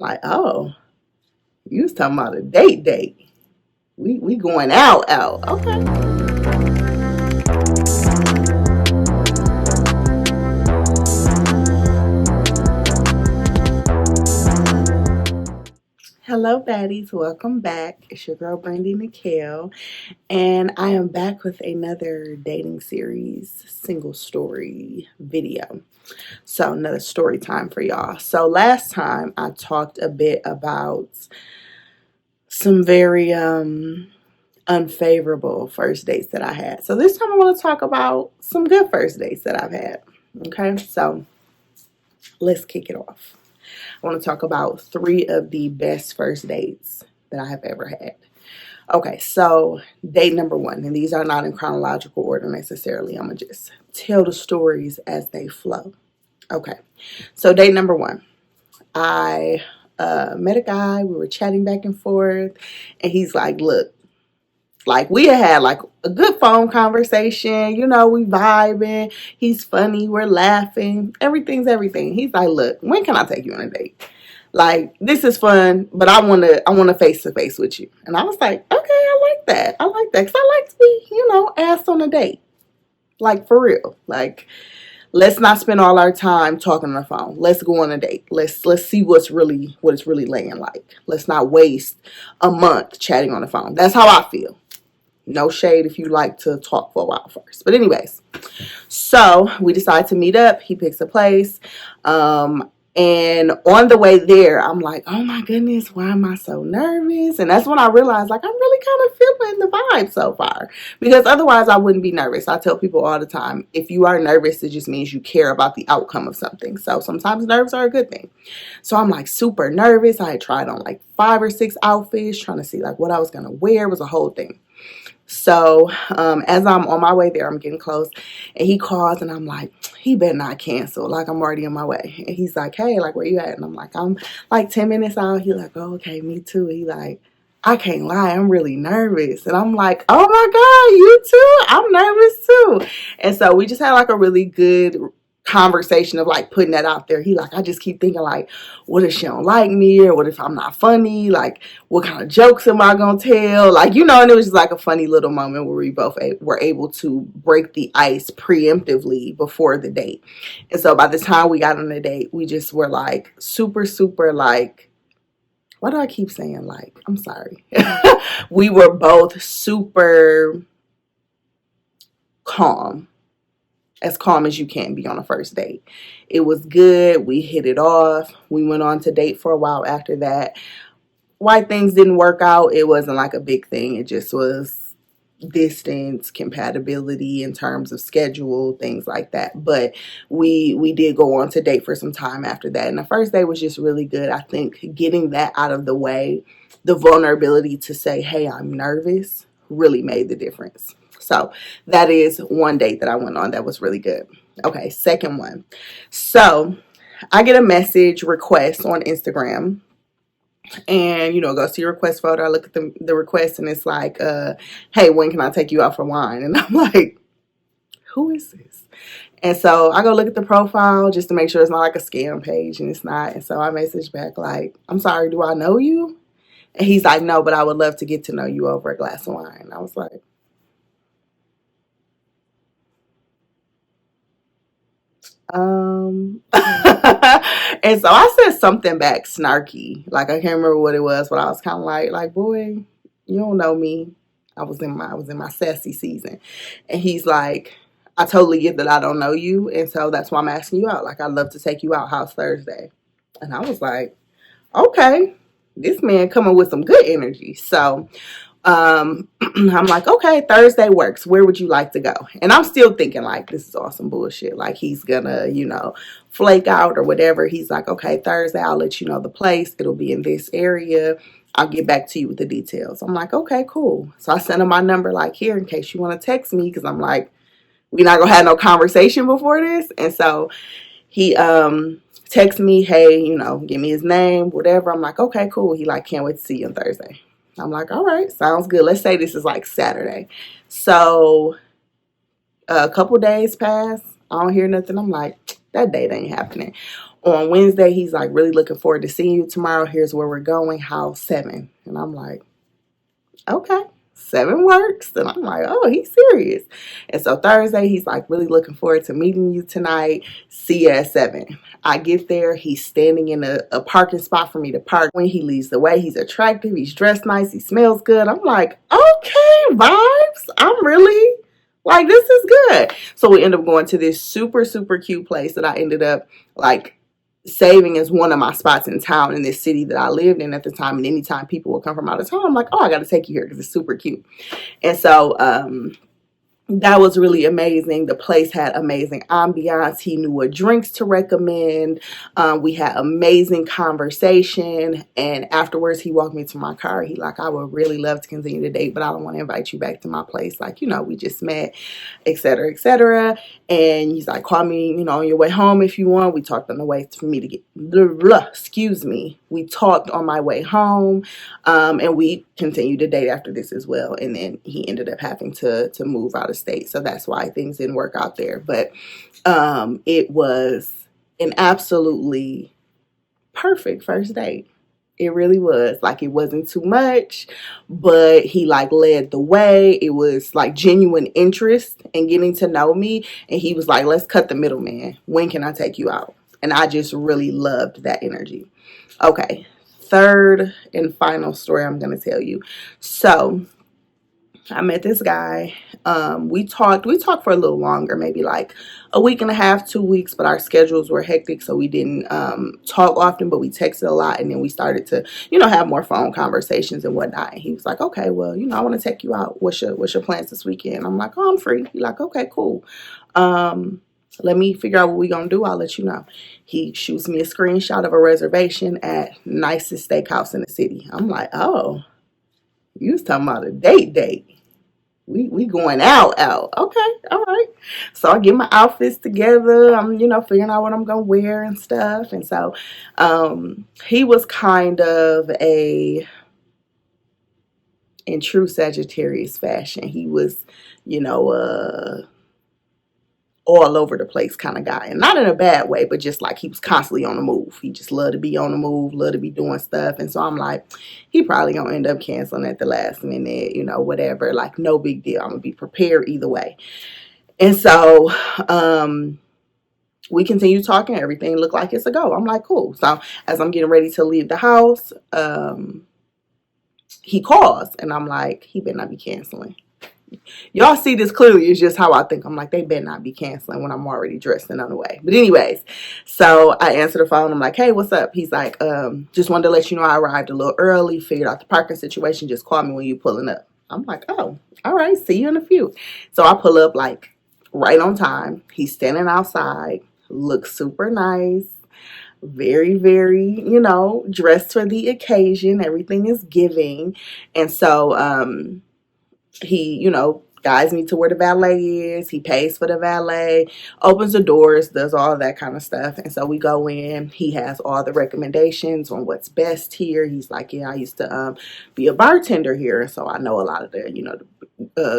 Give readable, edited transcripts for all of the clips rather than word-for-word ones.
Like, oh, you was talking about a date. We going out. Okay. Hello, baddies. Welcome back. It's your girl, Brandy Nikhil, and I am back with another dating series single story video. So, another story time for y'all. So, last time I talked a bit about some very unfavorable first dates that I had. So, this time I want to talk about some good first dates that I've had. Okay, so let's kick it off. I want to talk about 3 of the best first dates that I have ever had. Okay, so date number 1, and these are not in chronological order necessarily. I'm going to just tell the stories as they flow. Okay, so date number 1, I met a guy. We were chatting back and forth, and he's like, look, like we had like a good phone conversation, we vibing, he's funny, we're laughing, everything's everything. He's like, look, when can I take you on a date? Like, this is fun, but I want to face to face with you. And I was like, okay, I like that. Because I like to be, asked on a date. Like, for real. Like, let's not spend all our time talking on the phone. Let's go on a date. Let's see what it's really laying like. Let's not waste a month chatting on the phone. That's how I feel. No shade if you like to talk for a while first. But anyways, so we decide to meet up. He picks a place. And on the way there, I'm like, oh my goodness, why am I so nervous? And that's when I realized, like, I'm really kind of feeling the vibe so far. Because otherwise, I wouldn't be nervous. I tell people all the time, if you are nervous, it just means you care about the outcome of something. So sometimes nerves are a good thing. So I'm like super nervous. I had tried on like 5 or 6 outfits, trying to see like what I was going to wear. It was a whole thing. So as I'm on my way there, I'm getting close, and he calls, and I'm like, he better not cancel. Like, I'm already on my way. And he's like, hey, like, where you at? And I'm like, I'm like 10 minutes out. He like, oh, okay, me too. He like, I can't lie, I'm really nervous. And I'm like, oh my God, you too? I'm nervous too. And so we just had like a really good conversation of like putting that out there. He like, I just keep thinking like, what if she don't like me, or what if I'm not funny? Like, what kind of jokes am I gonna tell? Like, and it was just like a funny little moment where we both were able to break the ice preemptively before the date. And so by the time we got on the date, we just were like super, super like, why do I keep saying like? I'm sorry. We were both super calm. As calm as you can be on a first date. It was good. We hit it off. We went on to date for a while after that. Why things didn't work out, it wasn't like a big thing. It just was distance, compatibility in terms of schedule, things like that. But we did go on to date for some time after that. And the first day was just really good. I think getting that out of the way, the vulnerability to say, hey, I'm nervous, really made the difference. So that is one date that I went on that was really good. Okay, second one. So I get a message request on Instagram, and go see your request photo. I look at the request, and it's like, hey, when can I take you out for wine? And I'm like, who is this? And so I go look at the profile just to make sure it's not like a scam page, and it's not. And so I message back like, I'm sorry, do I know you? And he's like, no, but I would love to get to know you over a glass of wine. I was like, and so I said something back snarky. Like, I can't remember what it was, but I was kind of like, boy, you don't know me. I was in my sassy season. And he's like, I totally get that I don't know you, and so that's why I'm asking you out. Like, I'd love to take you out. How's Thursday? And I was like, okay, this man coming with some good energy. So I'm like, okay, Thursday works. Where would you like to go? And I'm still thinking like, this is awesome bullshit. Like, he's gonna, flake out or whatever. He's like, okay, Thursday, I'll let you know the place. It'll be in this area. I'll get back to you with the details. I'm like, okay, cool. So I sent him my number, like, here, in case you want to text me, because I'm like, we're not gonna have no conversation before this. And so he texted me, hey, give me his name, whatever. I'm like, okay, cool. He like, can't wait to see you on Thursday. I'm like, all right, sounds good. Let's say this is like Saturday. So a couple days pass. I don't hear nothing. I'm like, that date ain't happening. On Wednesday, he's like, really looking forward to seeing you tomorrow. Here's where we're going. How? 7. And I'm like, okay, 7 works. And I'm like, oh, he's serious. And so Thursday, he's like, really looking forward to meeting you tonight. See you at 7. I get there. He's standing in a parking spot for me to park. When he leads the way, he's attractive. He's dressed nice. He smells good. I'm like, okay, vibes. I'm really like, this is good. So we end up going to this super, super cute place that I ended up like saving as one of my spots in town in this city that I lived in at the time. And anytime people would come from out of town, I'm like, oh, I got to take you here because it's super cute. And so that was really amazing. The place had amazing ambiance. He knew what drinks to recommend. We had amazing conversation. And afterwards, he walked me to my car. He like, I would really love to continue the date, but I don't want to invite you back to my place. Like, we just met, etc., etc. And he's like, call me, on your way home if you want. We talked on the way for me to get, excuse me. We talked on my way home. And we continued to date after this as well. And then he ended up having to move out of state. So that's why things didn't work out there. But it was an absolutely perfect first date. It really was. Like, it wasn't too much, but he like led the way. It was like genuine interest in getting to know me. And he was like, let's cut the middleman. When can I take you out? And I just really loved that energy. Okay. Third and final story I'm going to tell you. So I met this guy. We talked for a little longer, maybe like a week and a half, 2 weeks, but our schedules were hectic. So we didn't talk often, but we texted a lot. And then we started to, have more phone conversations and whatnot. And he was like, okay, well, I want to take you out. What's your plans this weekend? I'm like, oh, I'm free. He's like, okay, cool. Let me figure out what we're going to do. I'll let you know. He shoots me a screenshot of a reservation at nicest steakhouse in the city. I'm like, oh, you was talking about a date. We going out. Okay, all right. So I get my outfits together. I'm, figuring out what I'm going to wear and stuff. And so he was kind of in true Sagittarius fashion. He was, all over the place kind of guy, and not in a bad way, but just like he was constantly on the move. He just loved to be on the move, loved to be doing stuff. And so I'm like, he probably gonna end up canceling at the last minute, whatever. Like, no big deal. I'm gonna be prepared either way. And so we continue talking. Everything looked like it's a go. I'm like, cool. So as I'm getting ready to leave the house, he calls, and I'm like, he better not be canceling. Y'all see this clearly. It's just how I think. I'm like, they better not be canceling when I'm already dressed and on the way. But anyways, so I answer the phone. I'm like, hey, what's up? He's like, just wanted to let you know I arrived a little early, figured out the parking situation. Just call me when you're pulling up. I'm like, oh, all right. See you in a few. So I pull up like right on time. He's standing outside, looks super nice. Very, very, dressed for the occasion. Everything is giving. And so, he, guides me to where the valet is. He pays for the valet, opens the doors, does all that kind of stuff. And so we go in. He has all the recommendations on what's best here. He's like, yeah, I used to be a bartender here. So I know a lot of the,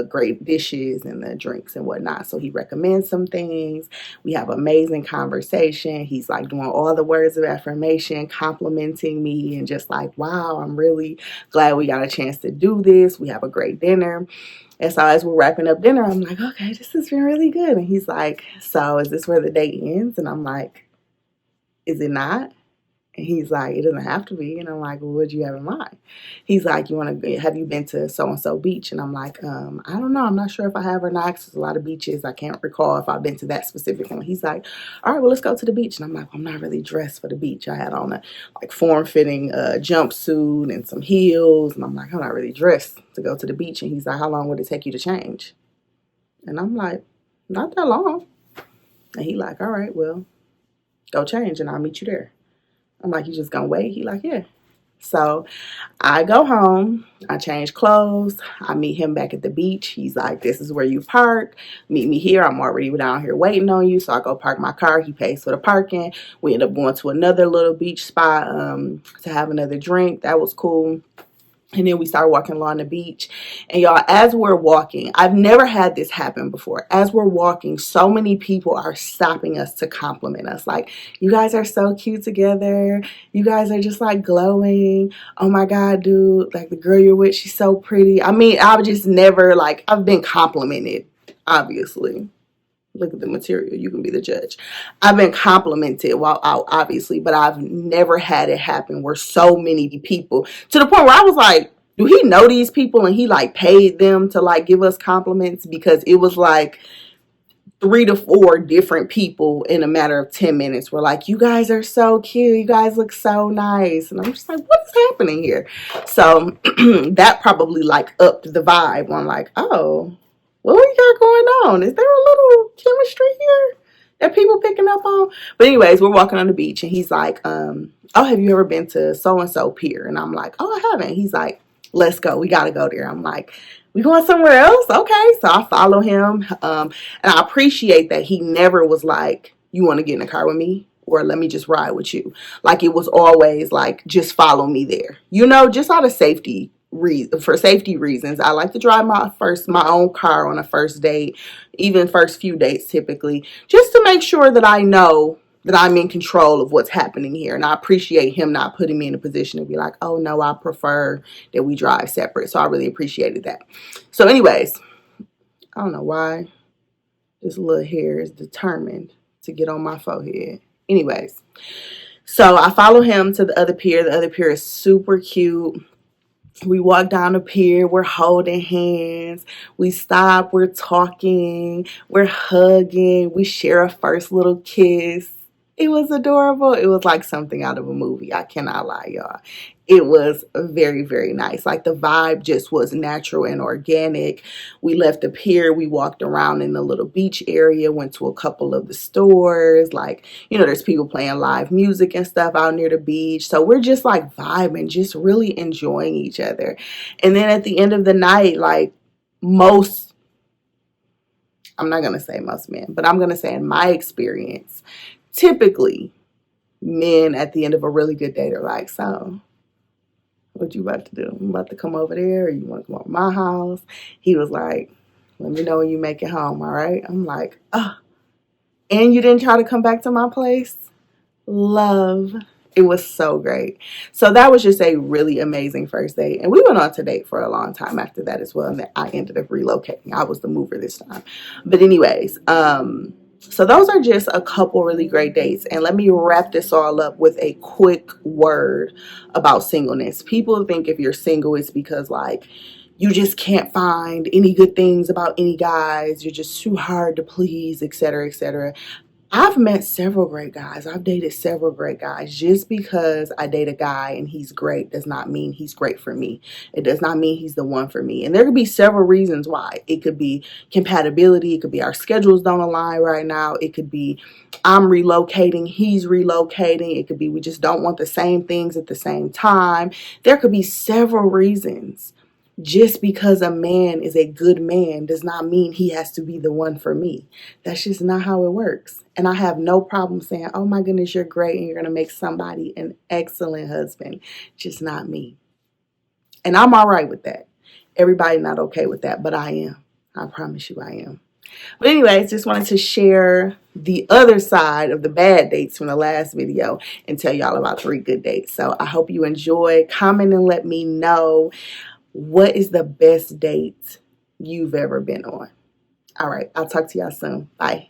great dishes and the drinks and whatnot. So he recommends some things. We have amazing conversation. He's like doing all the words of affirmation, complimenting me, and just like, wow, I'm really glad we got a chance to do this. We have a great dinner. And so as we're wrapping up dinner, I'm like, okay, this has been really good. And he's like, so is this where the date ends? And I'm like, is it not? And he's like, it doesn't have to be. And I'm like, well, what do you have in mind? He's like, have you been to so-and-so beach? And I'm like, I don't know. I'm not sure if I have or not. There's a lot of beaches. I can't recall if I've been to that specific one. He's like, all right, well, let's go to the beach. And I'm like, I'm not really dressed for the beach. I had on a like form-fitting jumpsuit and some heels. And I'm like, I'm not really dressed to go to the beach. And he's like, how long would it take you to change? And I'm like, not that long. And he like, all right, well, go change and I'll meet you there. I'm like, you just gonna wait? He like, yeah. So I go home, I change clothes, I meet him back at the beach. He's like, this is where you park. Meet me here. I'm already down here waiting on you. So I go park my car. He pays for the parking. We end up going to another little beach spot to have another drink. That was cool. And then we started walking along the beach. And y'all, as we're walking, I've never had this happen before. As we're walking, so many people are stopping us to compliment us. Like, you guys are so cute together. You guys are just like glowing. Oh my God, dude. Like, the girl you're with, she's so pretty. I mean, I've just never, like, I've been complimented, obviously. Look at the material. You can be the judge. I've been complimented while out, obviously, but I've never had it happen where so many people, to the point where I was like, do he know these people? And he like paid them to like give us compliments, because it was like 3 to 4 different people in a matter of 10 minutes were like, you guys are so cute. You guys look so nice. And I'm just like, what is happening here? So that probably like upped the vibe on like, oh, what we got going on? Is there a little chemistry here that people picking up on? But anyways, we're walking on the beach and he's like, oh, have you ever been to so-and-so pier? And I'm like, oh, I haven't. He's like, let's go. We got to go there. I'm like, we going somewhere else? Okay. So I follow him. And I appreciate that he never was like, you want to get in the car with me? Or let me just ride with you. Like, it was always like, just follow me there. You know, just out of safety for safety reasons. I like to drive my own car on a first date, even first few dates typically, just to make sure that I know that I'm in control of what's happening here. And I appreciate him not putting me in a position to be like, oh no, I prefer that we drive separate. So I really appreciated that. So anyways, I don't know why this little hair is determined to get on my forehead. Anyways, so I follow him to the other pier. The other pier is super cute. We walk down the pier, we're holding hands, we stop, we're talking, we're hugging, we share a first little kiss. It was adorable. It was like something out of a movie. I cannot lie, y'all. It was very, very nice. Like, the vibe just was natural and organic. We left the pier. We walked around in the little beach area, went to a couple of the stores. Like, you know, there's people playing live music and stuff out near the beach. So we're just like vibing, just really enjoying each other. And then at the end of the night, like, I'm not going to say most men, but I'm going to say in my experience, typically men at the end of a really good date are like, so what you about to do? I'm about to come over there, or you want to come over to my house? He was like, let me know when you make it home, all right? I'm like, oh, and you didn't try to come back to my place? Love. It was so great. So that was just a really amazing first date. And we went on to date for a long time after that as well. And I ended up relocating. I was the mover this time. But anyways, so those are just a couple really great dates. And let me wrap this all up with a quick word about singleness. People think if you're single, it's because like you just can't find any good things about any guys. You're just too hard to please, etc., etc. I've met several great guys. I've dated several great guys. Just because I date a guy and he's great does not mean he's great for me. It does not mean he's the one for me. And there could be several reasons why. It could be compatibility. It could be our schedules don't align right now. It could be I'm relocating, he's relocating. It could be we just don't want the same things at the same time. There could be several reasons. Just because a man is a good man does not mean he has to be the one for me. That's just not how it works. And I have no problem saying, oh my goodness, you're great and you're going to make somebody an excellent husband. Just not me. And I'm all right with that. Everybody not okay with that, but I am. I promise you I am. But anyways, just wanted to share the other side of the bad dates from the last video and tell y'all about 3 good dates. So I hope you enjoy. Comment and let me know, what is the best date you've ever been on? All right, I'll talk to y'all soon. Bye.